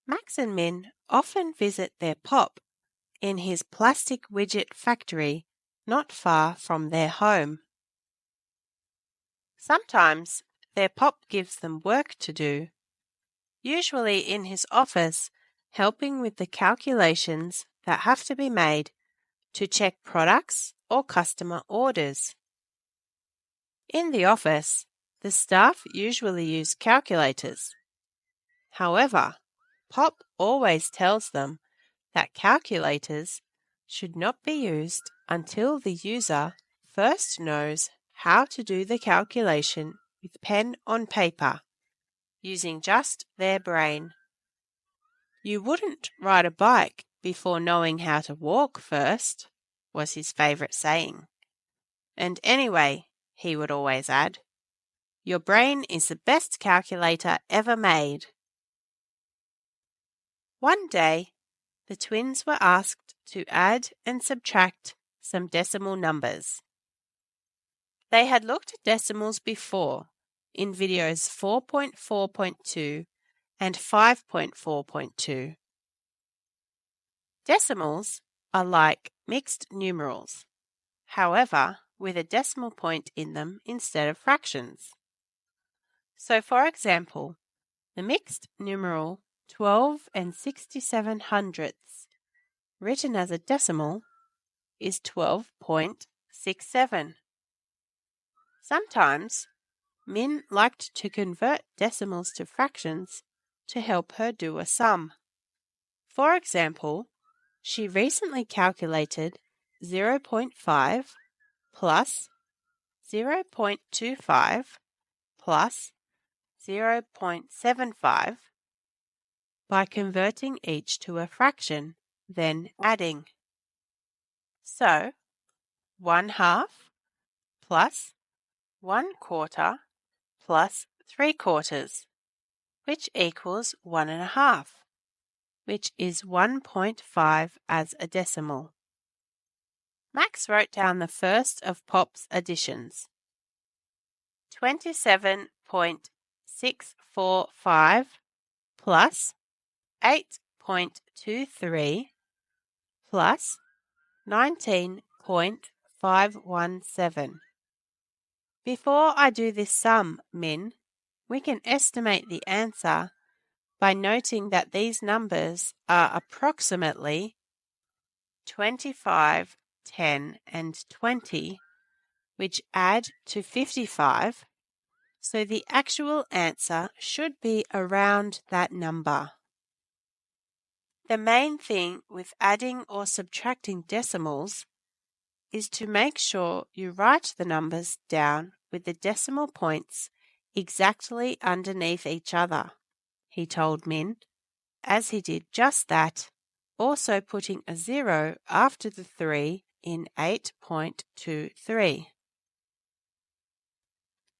Max and Min often visit their pop in his plastic widget factory not far from their home. Sometimes their pop gives them work to do, usually in his office, helping with the calculations that have to be made to check products or customer orders. In the office, the staff usually use calculators. However, Pop always tells them that calculators should not be used until the user first knows how to do the calculation with pen on paper, using just their brain. You wouldn't ride a bike before knowing how to walk first, was his favourite saying. And anyway, he would always add, your brain is the best calculator ever made. One day, the twins were asked to add and subtract some decimal numbers. They had looked at decimals before in videos 4.4.2 and 5.4.2. Decimals are like mixed numerals, however, with a decimal point in them instead of fractions. So, for example, the mixed numeral 12 and 67 hundredths, written as a decimal, is 12.67. Sometimes, Min liked to convert decimals to fractions to help her do a sum. For example, she recently calculated 0.5 plus 0.25 plus 0.75 by converting each to a fraction, then adding. So, 1/2 plus 1/4 plus 3/4, which equals 1.5, which is 1.5 as a decimal. Max wrote down the first of Pop's additions. 27.645 plus 8.23 plus 19.517. Before I do this sum, Min, we can estimate the answer by noting that these numbers are approximately 25, 10, and 20, which add to 55, so the actual answer should be around that number. The main thing with adding or subtracting decimals is to make sure you write the numbers down with the decimal points exactly underneath each other, he told Min, as he did just that, also putting a 0 after the 3 in 8.23.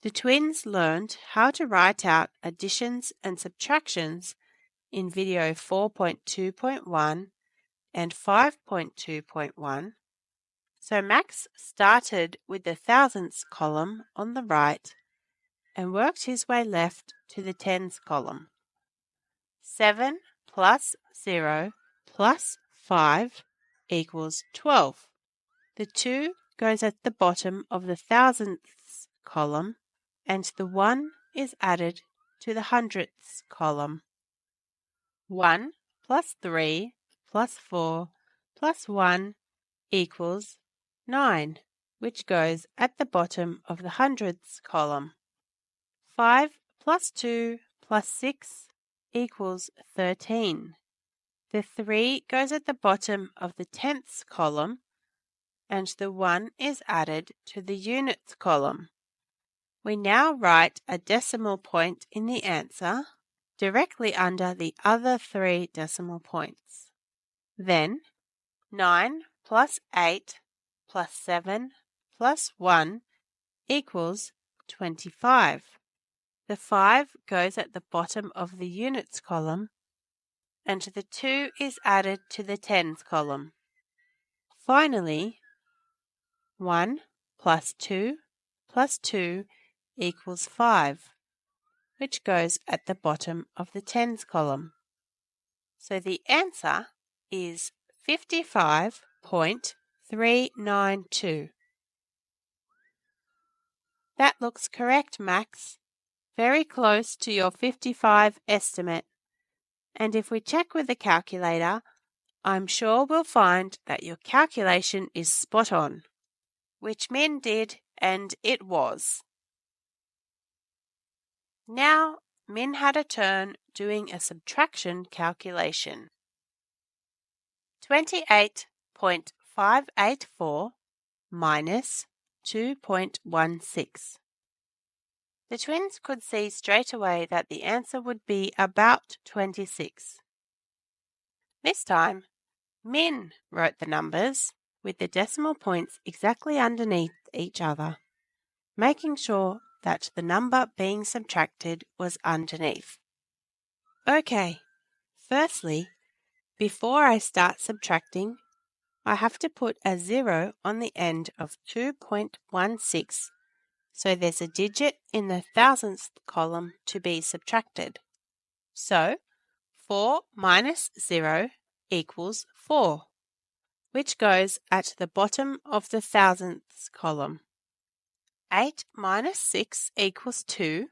The twins learned how to write out additions and subtractions in video 4.2.1 and 5.2.1, so Max started with the thousandths column on the right and worked his way left to the tens column. 7 plus 0 plus 5 equals 12. The 2 goes at the bottom of the thousandths column, and the 1 is added to the hundredths column. 1 plus 3 plus 4 plus 1 equals 9, which goes at the bottom of the hundredths column. 5 plus 2 plus 6 equals 13. The 3 goes at the bottom of the tenths column, and the 1 is added to the units column. We now write a decimal point in the answer directly under the other 3 decimal points. Then 9 plus 8 plus 7 plus 1 equals 25. The 5 goes at the bottom of the units column, and the 2 is added to the tens column. Finally, 1 plus 2 plus 2 equals 5, which goes at the bottom of the tens column. So the answer is 55.392. That looks correct, Max. Very close to your 55 estimate. And if we check with the calculator, I'm sure we'll find that your calculation is spot on, which Min did, and it was. Now, Min had a turn doing a subtraction calculation. 28.584 minus 2.16. The twins could see straight away that the answer would be about 26. This time, Min wrote the numbers with the decimal points exactly underneath each other, making sure that the number being subtracted was underneath. Okay, firstly, before I start subtracting, I have to put a 0 on the end of 2.16, so there's a digit in the thousandths column to be subtracted. So, 4 minus 0 equals 4, which goes at the bottom of the thousandths column. 8 minus 6 equals 2,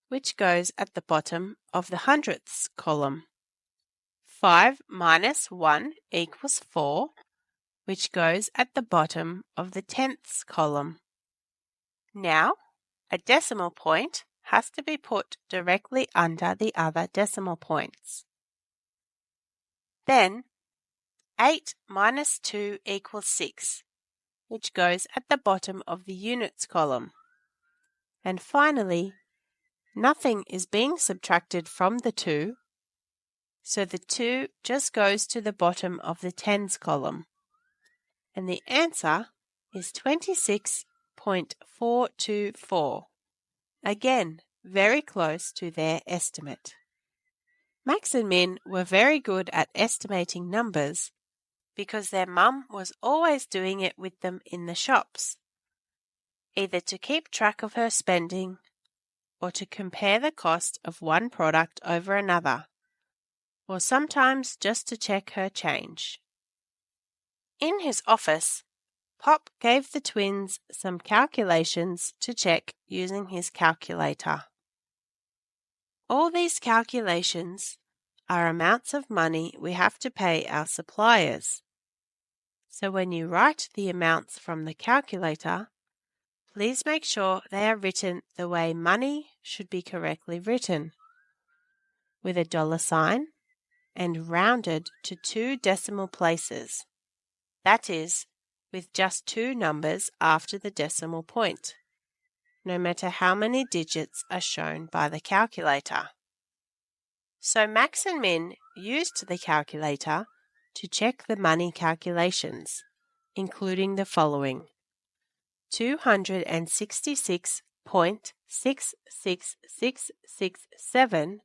which goes at the bottom of the hundredths column. 5 minus 1 equals 4, which goes at the bottom of the tenths column. Now, a decimal point has to be put directly under the other decimal points. Then, 8 minus 2 equals 6, which goes at the bottom of the units column. And finally, nothing is being subtracted from the 2, so the 2 just goes to the bottom of the tens column. And the answer is 26.424. Again, very close to their estimate. Max and Min were very good at estimating numbers because their mum was always doing it with them in the shops, either to keep track of her spending or to compare the cost of one product over another, or sometimes just to check her change. In his office, Pop gave the twins some calculations to check using his calculator. All these calculations are amounts of money we have to pay our suppliers. So when you write the amounts from the calculator, please make sure they are written the way money should be correctly written, with a $sign and rounded to 2 decimal places. That is, with just 2 numbers after the decimal point, no matter how many digits are shown by the calculator. So Max and Min used the calculator to check the money calculations, including the following: 266.66667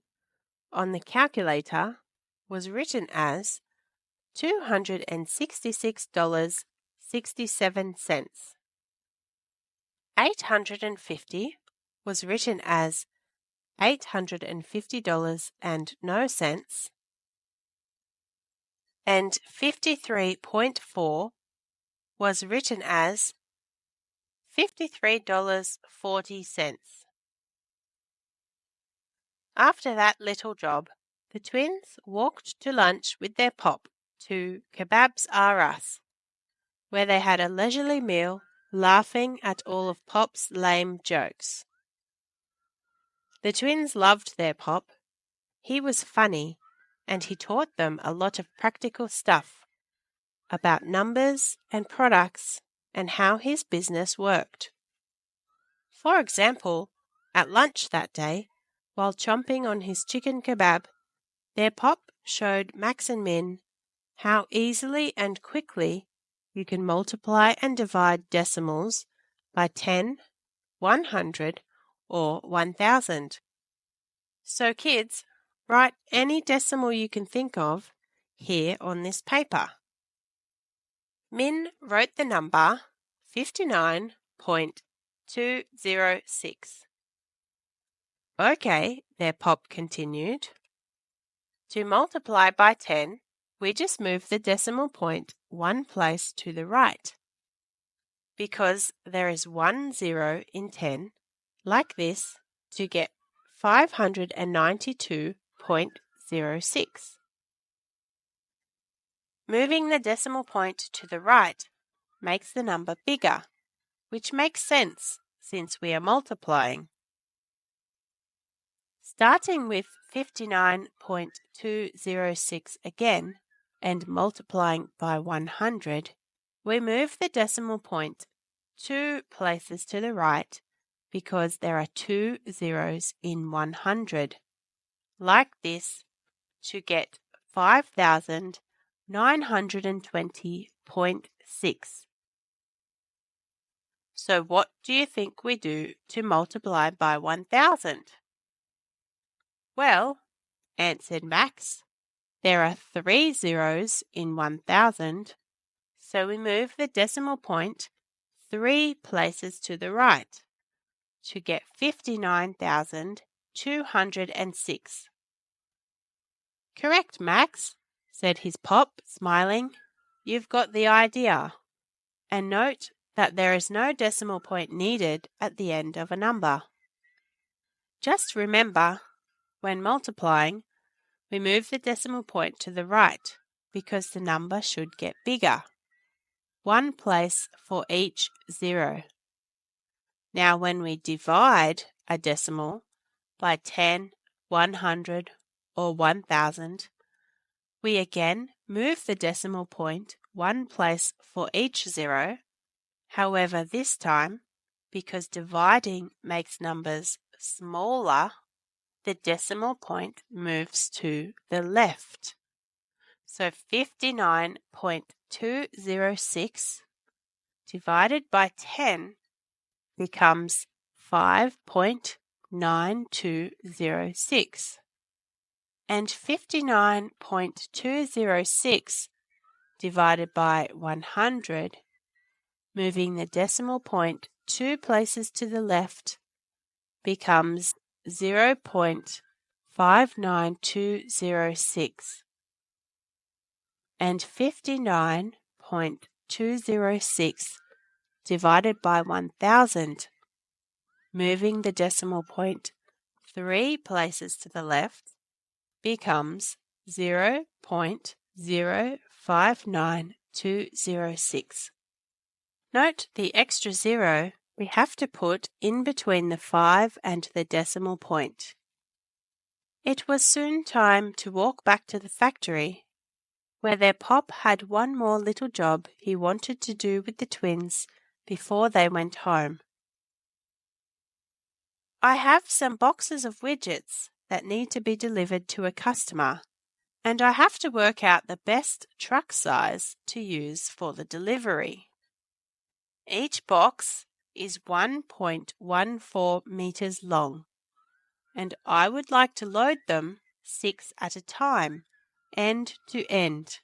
on the calculator was written as $266.67. 850 was written as $850.00, and 53.4 was written as $53.40. After that little job, the twins walked to lunch with their pop to Kebabs R Us, where they had a leisurely meal, laughing at all of Pop's lame jokes. The twins loved their pop. He was funny, and he taught them a lot of practical stuff about numbers and products and how his business worked. For example, at lunch that day, while chomping on his chicken kebab, their pop showed Max and Min how easily and quickly you can multiply and divide decimals by 10, 100, or 1000. So kids, write any decimal you can think of here on this paper. Min wrote the number 59.206. Okay, their pop continued. To multiply by 10, we just move the decimal point one place to the right. Because there is 1 0 in 10, like this, to get 592.06. Moving the decimal point to the right makes the number bigger, which makes sense since we are multiplying. Starting with 59.206 again and multiplying by 100, we move the decimal point 2 places to the right because there are 2 zeros in 100. Like this, to get 5,920.6. So what do you think we do to multiply by 1,000? Well, answered Max, there are 3 zeros in 1,000, so we move the decimal point 3 places to the right to get 59,206. Correct, Max, said his pop, smiling. You've got the idea. And note that there is no decimal point needed at the end of a number. Just remember, when multiplying, we move the decimal point to the right because the number should get bigger. 1 place for each 0. Now when we divide a decimal by 10, 100, or 1,000, we again move the decimal point 1 place for each 0. However, this time, because dividing makes numbers smaller, the decimal point moves to the left. So 59.206 divided by 10 becomes 5.9206. And 59.206 divided by 100, moving the decimal point 2 places to the left, becomes 0.59206. And 59.206 divided by 1,000, moving the decimal point 3 places to the left, becomes 0.059206. Note the extra 0 we have to put in between the 5 and the decimal point. It was soon time to walk back to the factory, where their pop had one more little job he wanted to do with the twins before they went home. I have some boxes of widgets that need to be delivered to a customer, and I have to work out the best truck size to use for the delivery. Each box is 1.14 meters long, and I would like to load them 6 at a time, end to end.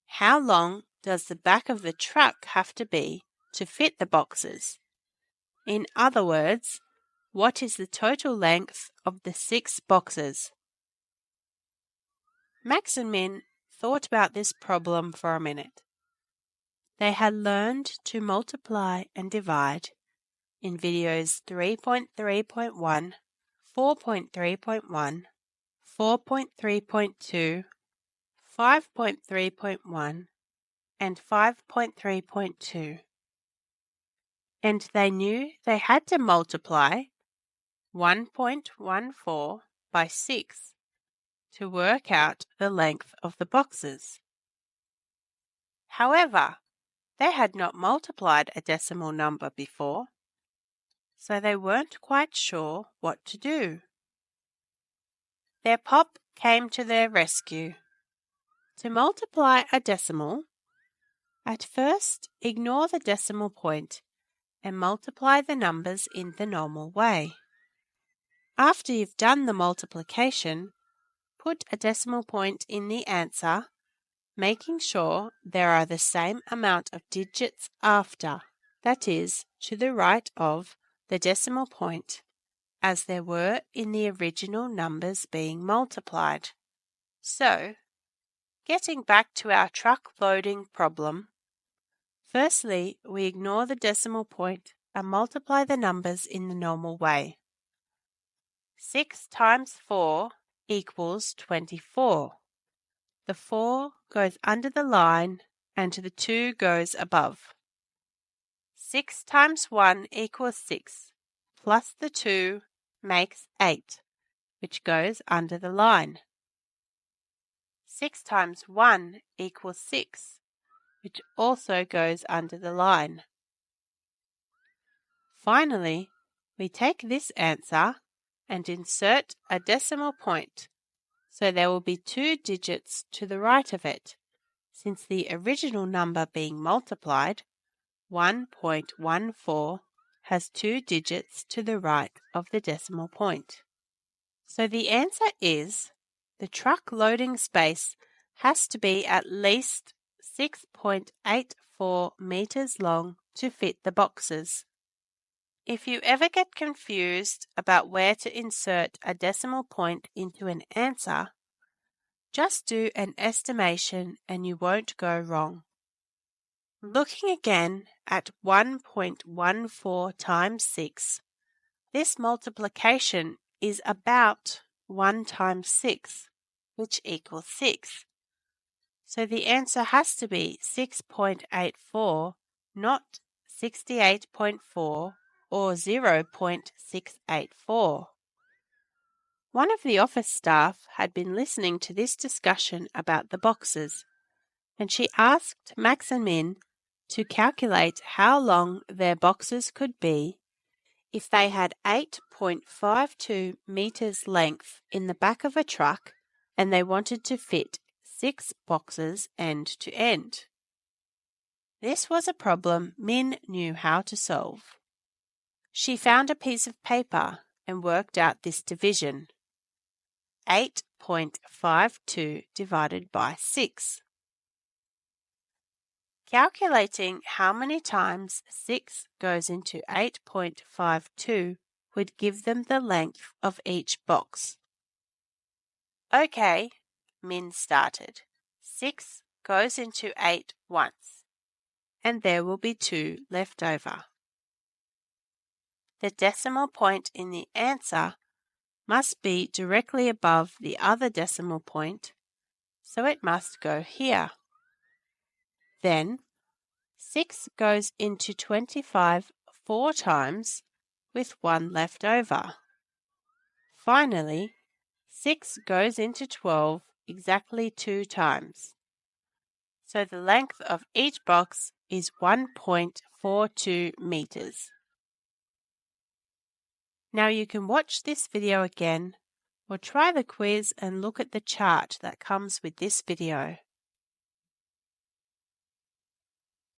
How long does the back of the truck have to be to fit the boxes? In other words, what is the total length of the 6 boxes? Max and Min thought about this problem for a minute. They had learned to multiply and divide in videos 3.3.1, 4.3.1, 4.3.2, 5.3.1, and 5.3.2. And they knew they had to multiply 1.14 by 6 to work out the length of the boxes. However, they had not multiplied a decimal number before, so they weren't quite sure what to do. Their pop came to their rescue. To multiply a decimal, at first ignore the decimal point and multiply the numbers in the normal way. After you've done the multiplication, put a decimal point in the answer, making sure there are the same amount of digits after, that is, to the right of the decimal point, as there were in the original numbers being multiplied. So, getting back to our truck loading problem, firstly, we ignore the decimal point and multiply the numbers in the normal way. 6 times 4 equals 24. The 4 goes under the line and the 2 goes above. 6 times 1 equals 6, plus the 2 makes 8, which goes under the line. 6 times 1 equals 6, which also goes under the line. Finally, we take this answer and insert a decimal point, so there will be 2 digits to the right of it, since the original number being multiplied, 1.14, has 2 digits to the right of the decimal point. So the answer is the truck loading space has to be at least 6.84 meters long to fit the boxes. If you ever get confused about where to insert a decimal point into an answer, just do an estimation and you won't go wrong. Looking again at 1.14 times 6, this multiplication is about 1 times 6, which equals 6. So the answer has to be 6.84, not 68.4 or 0.684. One of the office staff had been listening to this discussion about the boxes, and she asked Max and Min to calculate how long their boxes could be if they had 8.52 meters length in the back of a truck and they wanted to fit 6 boxes end to end. This was a problem Min knew how to solve. She found a piece of paper and worked out this division. 8.52 divided by 6. Calculating how many times 6 goes into 8.52 would give them the length of each box. Okay, Min started. 6 goes into 8 once, and there will be 2 left over. The decimal point in the answer must be directly above the other decimal point, so it must go here. Then 6 goes into 25 4 times with 1 left over. Finally, 6 goes into 12 exactly 2 times. So the length of each box is 1.42 meters. Now you can watch this video again or try the quiz and look at the chart that comes with this video.